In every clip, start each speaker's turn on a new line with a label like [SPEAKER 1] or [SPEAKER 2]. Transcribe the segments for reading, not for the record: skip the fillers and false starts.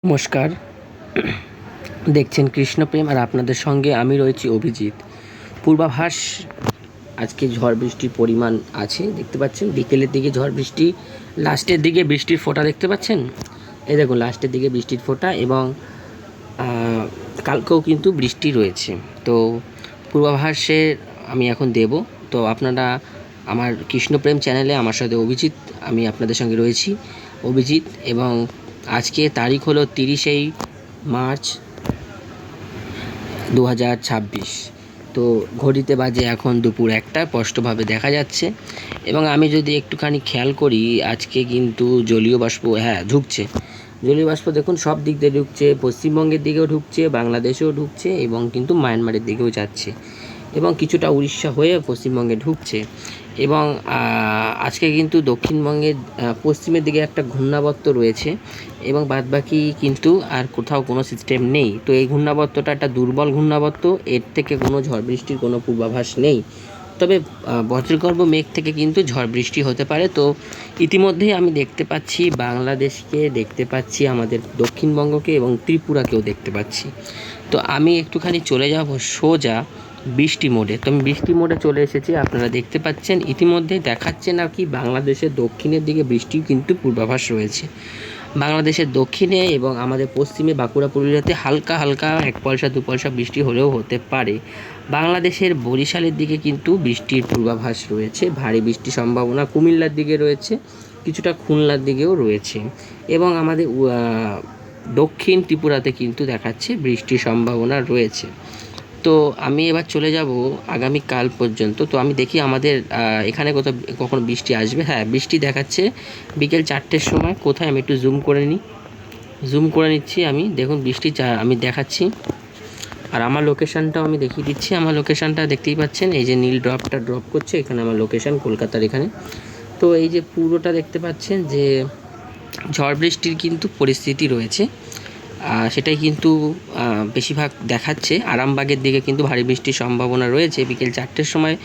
[SPEAKER 1] নমস্কার, দেখছেন কৃষ্ণপ্রেম আর আপনাদের সঙ্গে আমি রয়েছি অভিজিৎ। পূর্বাভাস আজকে ঝড় বৃষ্টির পরিমাণ আছে, দেখতে পাচ্ছেন বিকেলের দিকে ঝড় বৃষ্টি, লাস্টের দিকে বৃষ্টির ফোঁটা দেখতে পাচ্ছেন। এই দেখুন লাস্টের দিকে বৃষ্টির ফোঁটা এবং কালকেও কিন্তু বৃষ্টি রয়েছে। তো পূর্বাভাসে আমি এখন দেব। তো আপনারা আমার কৃষ্ণপ্রেম চ্যানেলে আমার সাথে অভিজিৎ, আমি আপনাদের সঙ্গে রয়েছি অভিজিৎ। এবং আজকে তারিখ হলো 30 মার্চ 2026। তো ঘড়িতে বাজে এখন দুপুর 1টা, স্পষ্টভাবে দেখা যাচ্ছে। এবং আমি যদি একটুখানি খেয়াল করি, আজকে কিন্তু জলীয় বাষ্প ঢুকছে। জলীয় বাষ্প দেখুন সব দিক দিয়ে ঢুকছে, পশ্চিমবঙ্গের দিকেও ঢুকছে, বাংলাদেশেও ঢুকছে এবং কিন্তু মায়ানমারের দিকেও যাচ্ছে এবং কিছুটা উড়িষ্যা হয়ে পশ্চিমবঙ্গে ঢুকছে। এবং আজকে কিন্তু দক্ষিণবঙ্গের পশ্চিমের দিকে একটা ঘূর্ণাবর্ত রয়েছে এবং বাদবাকি কিন্তু আর কোথাও কোনো সিস্টেম নেই। তো এই ঘূর্ণাবর্তটা একটা দুর্বল ঘূর্ণাবর্ত, এর থেকে কোনো ঝড় বৃষ্টির কোনো পূর্বাভাস নেই। তবে বজ্রগর্ভ মেঘ থেকে কিন্তু ঝড় বৃষ্টি হতে পারে। তো ইতিমধ্যেই আমি দেখতে পাচ্ছি বাংলাদেশকে, দেখতে পাচ্ছি আমাদের দক্ষিণবঙ্গকে এবং ত্রিপুরাকেও দেখতে পাচ্ছি। তো আমি একটুখানি চলে যাব সোজা বৃষ্টি মোডে। তো আমি বৃষ্টি মোডে চলে এসেছি, আপনারা দেখতে পাচ্ছেন ইতিমধ্যেই দেখাচ্ছে নাকি বাংলাদেশের দক্ষিণের দিকে বৃষ্টির কিন্তু পূর্বাভাস রয়েছে। বাংলাদেশের দক্ষিণে এবং আমাদের পশ্চিমে বাঁকুড়া পুরুলিয়াতে হালকা হালকা 1 পয়সা 2 পয়সা বৃষ্টি হলেও হতে পারে। বাংলাদেশের বরিশালের দিকে কিন্তু বৃষ্টির পূর্বাভাস রয়েছে, ভারী বৃষ্টির সম্ভাবনা কুমিল্লার দিকে রয়েছে, কিছুটা খুলনার দিকেও রয়েছে এবং আমাদের দক্ষিণ ত্রিপুরাতে কিন্তু দেখাচ্ছে বৃষ্টির সম্ভাবনা রয়েছে। তো আমি এবার চলে যাব আগামীকাল পর্যন্ত। তো আমি দেখি আমাদের এখানে কখন বৃষ্টি আসবে। বৃষ্টি দেখাচ্ছে বিকেল 4টের সময়। কোথায় আমি একটু জুম করে নিচ্ছি আমি। দেখুন বৃষ্টি আমি দেখাচ্ছি আর আমার লোকেশানটাও আমি দেখিয়ে দিচ্ছি। আমার লোকেশানটা দেখতেই পাচ্ছেন, এই যে নীল ড্রপটা ড্রপ করছে, এখানে আমার লোকেশান কলকাতার এখানে। তো এই যে পুরোটা দেখতে পাচ্ছেন যে ঝড় বৃষ্টির কিন্তু পরিস্থিতি রয়েছে, সেটাই কিন্তু বেশিরভাগ দেখাচ্ছে। আরামবাগের দিকে কিন্তু ভারী বৃষ্টির সম্ভাবনা রয়েছে বিকেল 4টের সময়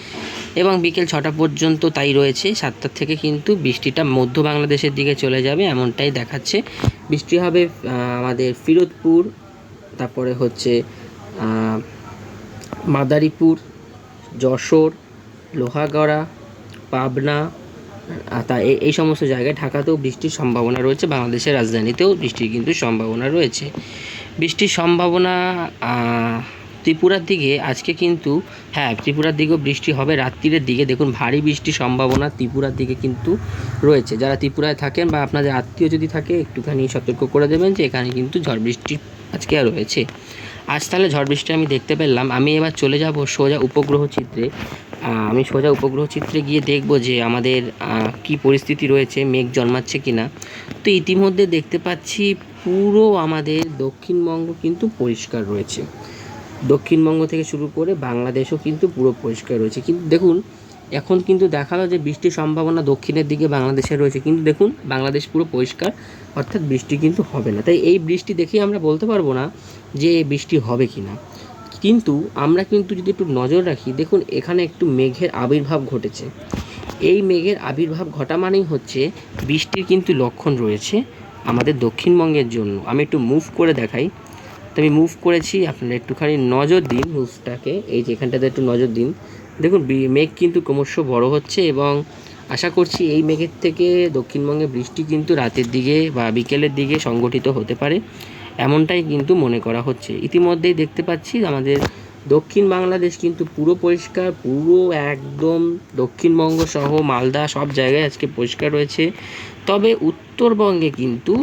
[SPEAKER 1] এবং বিকেল 6টা পর্যন্ত তাই রয়েছে। 7টার থেকে কিন্তু বৃষ্টিটা মধ্য বাংলাদেশের দিকে চলে যাবে এমনটাই দেখাচ্ছে। বৃষ্টি হবে আমাদের ফিরোজপুর, তারপরে হচ্ছে মাদারীপুর, যশোর, লোহাগড়া, পাবনা, তা এই সমস্ত জায়গায়। ঢাকাতেও বৃষ্টির সম্ভাবনা রয়েছে, বাংলাদেশের রাজধানীতেও বৃষ্টির কিন্তু সম্ভাবনা রয়েছে। বৃষ্টির সম্ভাবনা ত্রিপুরার দিকে আজকে কিন্তু ত্রিপুরার দিকেও বৃষ্টি হবে রাত্রিরের দিকে। দেখুন ভারী বৃষ্টির সম্ভাবনা ত্রিপুরার দিকে কিন্তু রয়েছে। যারা ত্রিপুরায় থাকেন বা আপনাদের আত্মীয় যদি থাকে একটুখানি সতর্ক করে দেবেন যে এখানে কিন্তু ঝড় বৃষ্টি আজকে রয়েছে। আজ তাহলে ঝড় বৃষ্টি আমি দেখতে পেলাম। আমি এবার চলে যাব সোজা উপগ্রহ চিত্রে। আমি সোজা উপগ্রহ চিত্রে গিয়ে দেখব যে আমাদের কি পরিস্থিতি রয়েছে, মেঘ জন্মাচ্ছে কি না। তো ইতিমধ্যে দেখতে পাচ্ছি পুরো আমাদের দক্ষিণবঙ্গ কিন্তু পরিষ্কার রয়েছে। দক্ষিণবঙ্গ থেকে শুরু করে বাংলাদেশও কিন্তু পুরো পরিষ্কার রয়েছে। কিন্তু দেখুন এখন কিন্তু দেখালো যে বৃষ্টির সম্ভাবনা দক্ষিণের দিকে বাংলাদেশে রয়েছে, কিন্তু দেখুন বাংলাদেশ পুরো পরিষ্কার, অর্থাৎ বৃষ্টি কিন্তু হবে না। তাই এই বৃষ্টি দেখেই আমরা বলতে পারবো না যে বৃষ্টি হবে কি না। কিন্তু আমরা কিন্তু যদি একটু নজর রাখি, দেখুন এখানে একটু মেঘের আবির্ভাব ঘটেছে। এই মেঘের আবির্ভাব ঘটা মানেই হচ্ছে বৃষ্টির কিন্তু লক্ষণ রয়েছে আমাদের দক্ষিণবঙ্গের জন্য। আমি একটু মুভ করে দেখাই। তো আমি মুভ করেছি, আপনারা একটুখানি নজর দিন মুভটাকে, এই যে এখানটাতে একটু নজর দিন। দেখুন মেঘ কিন্তু ক্রমশ বড় হচ্ছে এবং আশা করছি এই মেঘের থেকে দক্ষিণবঙ্গে বৃষ্টি কিন্তু রাতের দিকে বা বিকেলের দিকে সংগঠিত হতে পারে, এমনটাই কিন্তু মনে করা হচ্ছে। ইতিমধ্যেই দেখতে পাচ্ছি আমাদের দক্ষিণ বাংলাদেশ কিন্তু পুরো পরিষ্কার, পুরো একদম দক্ষিণবঙ্গ সহ মালদা সব জায়গায় আজকে পরিষ্কার রয়েছে। তবে উত্তরবঙ্গে কিন্তু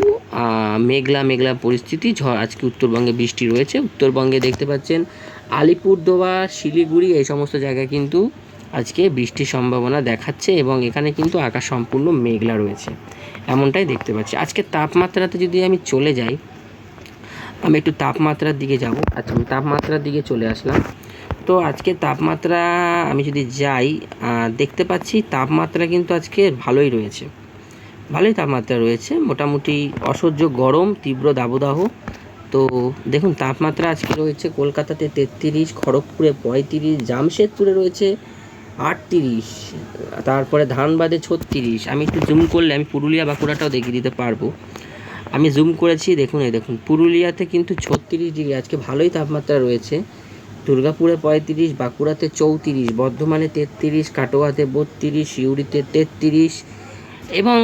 [SPEAKER 1] মেঘলা মেঘলা পরিস্থিতি, আজকে উত্তরবঙ্গে বৃষ্টি রয়েছে। উত্তরবঙ্গে দেখতে পাচ্ছেন আলিপুরদুয়ার, শিলিগুড়ি এই সমস্ত জায়গায় কিন্তু আজকে বৃষ্টির সম্ভাবনা দেখাচ্ছে এবং এখানে কিন্তু আকাশ সম্পূর্ণ মেঘলা রয়েছে, এমনটাই দেখতে পাচ্ছি। আজকে তাপমাত্রাতে যদি আমি চলে যাই, আমি একটু তাপমাত্রার দিকে যাব। আচ্ছা আমি তাপমাত্রার দিকে চলে আসলাম। তো আজকে তাপমাত্রা আমি যদি যাই, দেখতে পাচ্ছি তাপমাত্রা কিন্তু আজকে ভালোই তাপমাত্রা রয়েছে, মোটামুটি অসহ্য গরম, তীব্র দাবদাহ। তো দেখুন তাপমাত্রা আজকে রয়েছে কলকাতাতে 33, খড়গপুরে 35, জামশেদপুরে রয়েছে 38, তারপরে ধানবাদে 36। আমি একটু জুম করলে আমি পুরুলিয়া বাঁকুড়াটাও দেখিয়ে দিতে পারবো। আমি জুম করেছি, দেখুন এই দেখুন পুরুলিয়াতে কিন্তু 36 ডিগ্রি আজকে ভালোই তাপমাত্রা রয়েছে। দুর্গাপুরে 35, বাঁকুড়াতে 34, বর্ধমানে 33, কাটোয়াতে 32, সিউড়িতে 33 এবং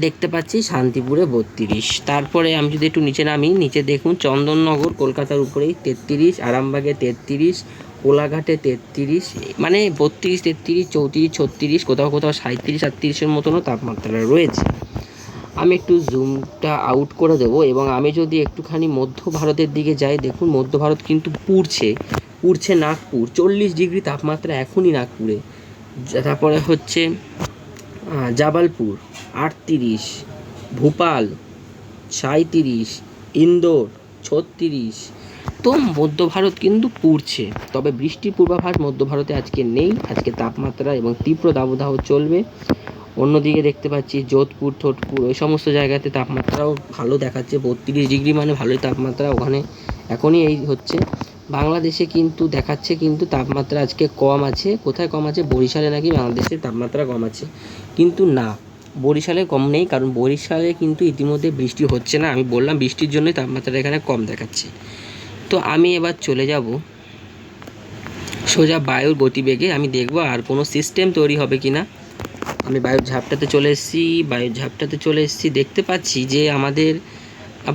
[SPEAKER 1] দেখতে পাচ্ছি শান্তিপুরে 32। তারপরে আমি যদি একটু নিচে নামি, নিচে দেখুন চন্দননগর কলকাতার উপরেই 33, আরামবাগে 33, কোলাঘাটে 33, মানে 32, 33, 34, 36, কোথাও কোথাও 37, 38-এর মতনও তাপমাত্রা রয়েছে। আমি একটু জুমটা আউট করে দেবো এবং আমি যদি একটুখানি মধ্য ভারতের দিকে যাই, দেখুন মধ্য ভারত কিন্তু পুড়ছে নাগপুর 40 ডিগ্রি তাপমাত্রা এখনই নাগপুরে। তারপরে হচ্ছে জাবালপুর 38, ভোপাল 37, ইন্দোর 36। তো মধ্য ভারত কিন্তু পুড়ছে, তবে বৃষ্টির পূর্বাভাস মধ্য ভারতে আজকে নেই। আজকে তাপমাত্রা এবং তীব্র দাবদাহ চলবে। অন্যদিকে দেখতে পাচ্ছি যোধপুর, থোটপুর ওই সমস্ত জায়গাতে তাপমাত্রাও ভালো দেখাচ্ছে, 32 ডিগ্রি, মানে ভালোই তাপমাত্রা ওখানে এখনই এই হচ্ছে। বাংলাদেশে কিন্তু দেখাচ্ছে কিন্তু তাপমাত্রা আজকে কম আছে। কোথায় কম আছে? বরিশালে নাকি বাংলাদেশের তাপমাত্রা কম আছে, কিন্তু না, বরিশালে কম নেই, কারণ বরিশালে কিন্তু ইতিমধ্যে বৃষ্টি হচ্ছে না। আমি বললাম বৃষ্টির জন্যই তাপমাত্রা এখানে কম দেখাচ্ছে। তো আমি এবার চলে যাব সোজা বায়ুর গতিবেগে। আমি দেখব আর কোনো সিস্টেম তৈরি হবে কি না। আমি বায়ুর ঝাপটাতে চলে এসেছি। দেখতে পাচ্ছি যে আমাদের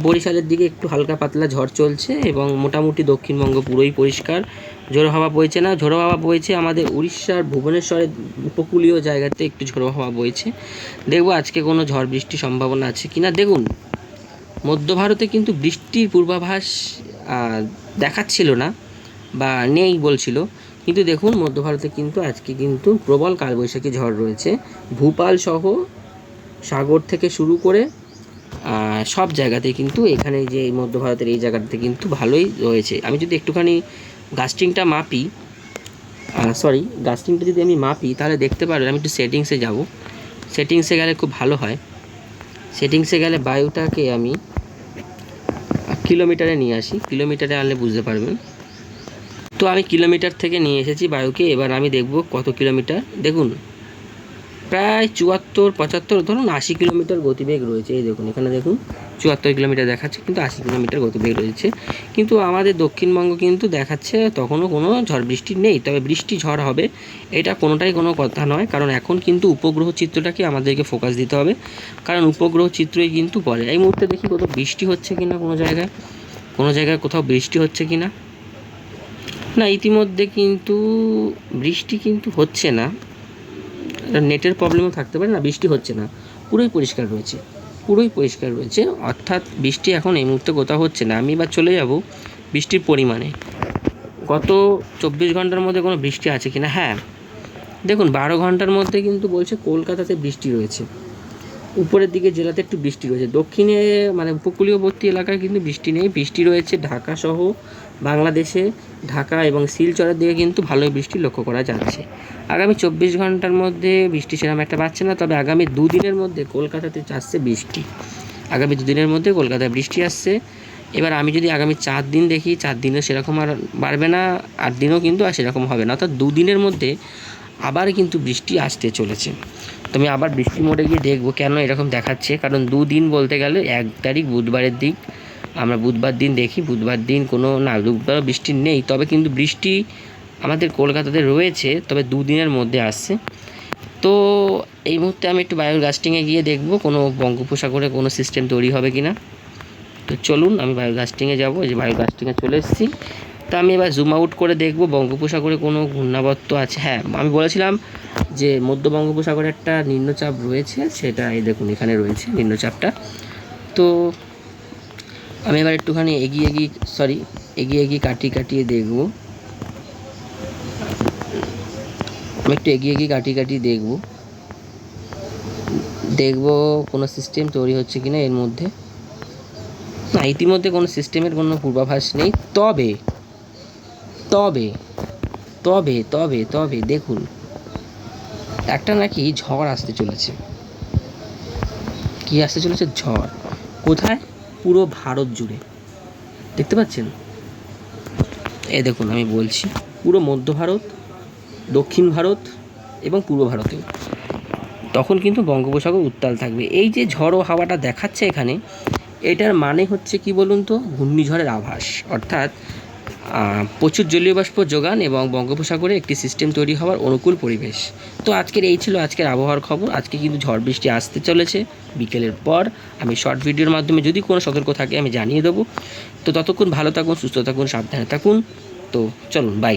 [SPEAKER 1] বরিশালের দিকে একটু হালকা পাতলা ঝড় চলছে এবং মোটামুটি দক্ষিণবঙ্গ পুরোই পরিষ্কার। ঝোড়ো হাওয়া বইছে না, ঝোড়ো হাওয়া বইছে আমাদের উড়িষ্যার ভুবনেশ্বরের উপকূলীয় জায়গাতে একটু ঝোড়ো হাওয়া বইছে। দেখব আজকে কোনো ঝড় বৃষ্টির সম্ভাবনা আছে কি না। দেখুন মধ্য ভারতে কিন্তু বৃষ্টির পূর্বাভাস দেখাচ্ছিল না বা নেই বলছিল, কিন্তু দেখুন মধ্য ভারতে কিন্তু আজকে কিন্তু প্রবল কালবৈশাখী ঝড় রয়েছে। ভূপাল সহ সাগর থেকে শুরু করে সব জায়গাতেই কিন্তু এখানে যে মধ্য ভারতের এই জায়গাটাতে কিন্তু ভালোই রয়েছে। আমি যদি একটুখানি গাস্টিংটা যদি আমি মাপি তাহলে দেখতে পারবেন। আমি একটু সেটিংসে যাব, সেটিংসে গেলে খুব ভালো হয়। সেটিংসে গেলে বায়ুটাকে আমি কিলোমিটারে নিয়ে আসি, কিলোমিটারে আনলে বুঝতে পারবেন। তো আমি কিলোমিটার থেকে নিয়ে এসেছি বায়ুকে। এবার আমি দেখব কত কিলোমিটার। দেখুন প্রায় 74, 75, ধরুন 80 কিলোমিটার গতিবেগ রয়েছে। এই দেখুন এখানে দেখুন 74 কিলোমিটার দেখাচ্ছে, কিন্তু 80 কিলোমিটার গতিবেগ রয়েছে। কিন্তু আমাদের দক্ষিণবঙ্গ কিন্তু দেখাচ্ছে তখনও কোনো ঝড় বৃষ্টি নেই, তবে বৃষ্টি ঝড় হবে এটা কোনোটাই কোনো কথা নয়, কারণ এখন কিন্তু উপগ্রহ চিত্রটাকে আমাদেরকে ফোকাস দিতে হবে, কারণ উপগ্রহ চিত্রই কিন্তু বলে। এই মুহূর্তে দেখি কোথাও বৃষ্টি হচ্ছে কি না, কোনো জায়গায় কোথাও বৃষ্টি হচ্ছে কি না। না, ইতিমধ্যে কিন্তু বৃষ্টি কিন্তু হচ্ছে না, নেটের প্রবলেমও থাকতে পারে। না, বৃষ্টি হচ্ছে না, পুরোই পরিষ্কার রয়েছে, অর্থাৎ বৃষ্টি এখন এই মুহূর্তে কোথাও হচ্ছে না। আমি এবার চলে যাব বৃষ্টির পরিমাণে, গত 24 ঘন্টার মধ্যে কোনো বৃষ্টি আছে কিনা। হ্যাঁ দেখুন 12 ঘন্টার মধ্যে কিন্তু বলছে কলকাতাতে বৃষ্টি রয়েছে, উপরের দিকে জেলাতে একটু বৃষ্টি রয়েছে, দক্ষিণে মানে উপকূলীয়বর্তী এলাকায় কিন্তু বৃষ্টি নেই। বৃষ্টি রয়েছে ঢাকা সহ বাংলাদেশে, ঢাকা এবং শিলচরের দিকে কিন্তু ভালোই বৃষ্টি লক্ষ্য করা যাচ্ছে। আগামী 24 ঘন্টার মধ্যে বৃষ্টি সেরকম একটা পাচ্ছে না, তবে আগামী 2 দিনের মধ্যে কলকাতাতে আসছে বৃষ্টি। আগামী 2 দিনের মধ্যে কলকাতায় বৃষ্টি আসছে। এবার আমি যদি আগামী 4 দিন দেখি, 4 দিনও সেরকম আর বাড়বে না, 8 দিনও কিন্তু আর সেরকম হবে না, অর্থাৎ 2 দিনের মধ্যে আবার কিন্তু বৃষ্টি আসতে চলেছে। তো আমি আবার বৃষ্টি মোডে গিয়ে দেখবো কেন এরকম দেখাচ্ছে, কারণ 2 দিন বলতে গেলে 1 তারিখ বুধবারের দিক, আমরা বুধবার দিন দেখি, বুধবার দিন কোনো না, বুধবার বৃষ্টি নেই, তবে কিন্তু বৃষ্টি আমাদের কলকাতাতে রয়েছে, তবে 2 দিনের মধ্যে আসছে। তো এই মুহূর্তে আমি একটু বায়ুর গাস্টিংয়ে গিয়ে দেখব কোনো বঙ্গোপসাগরে কোনো সিস্টেম তৈরি হবে কি না। তো চলুন আমি বায়ুর গাস্টিংয়ে যাবো, এই যে বায়ুর গাস্টিংয়ে চলে এসেছি। তো আমি এবার জুম আউট করে দেখব বঙ্গোপসাগরে কোনো ঘূর্ণাবর্ত আছে। হ্যাঁ, আমি বলেছিলাম যে মধ্য বঙ্গোপসাগরে একটা নিম্নচাপ রয়েছে, সেটা এই দেখুন এখানে রয়েছে নিম্নচাপটা। তো আমি এবার একটুখানি এগিয়ে কাটিয়ে দেখব, আমি একটু এগিয়ে কাটিয়ে দেখব কোনো সিস্টেম তৈরি হচ্ছে কিনা এর মধ্যে। না, ইতিমধ্যে কোনো সিস্টেমের কোনো পূর্বাভাস নেই, তবে তবে তবে তবে তবে দেখুন একটা নাকি ঝড় আসতে চলেছে। কি আসতে চলেছে? ঝড়। কোথায়? পুরো ভারত জুড়ে, দেখতে পাচ্ছেন? এই দেখুন আমি বলছি, পুরো মধ্য ভারত, দক্ষিণ ভারত এবং পূর্ব ভারতেও তখন কিন্তু বঙ্গোপসাগর উত্তাল থাকবে। এই যে ঝড়ো হাওয়াটা দেখাচ্ছে এখানে, এটার মানে হচ্ছে কি বলুন তো, ঘূর্ণিঝড়ের আভাস, অর্থাৎ প্রচুর জলীয় বাষ্প যোগান এবং বঙ্গোপসাগরে একটি সিস্টেম তৈরি হওয়ার অনুকূল পরিবেশ। তো আজকের এই ছিল আজকের আবহাওয়ার খবর। আজকে কিন্তু ঝড় বৃষ্টি আসতে চলেছে বিকেলের পর। আমি শর্ট ভিডিওর মাধ্যমে যদি কোনো সতর্ক থাকে আমি জানিয়ে দেবো। তো ততক্ষণ ভালো থাকুন, সুস্থ থাকুন, সাবধানে থাকুন। তো চলুন, বাই।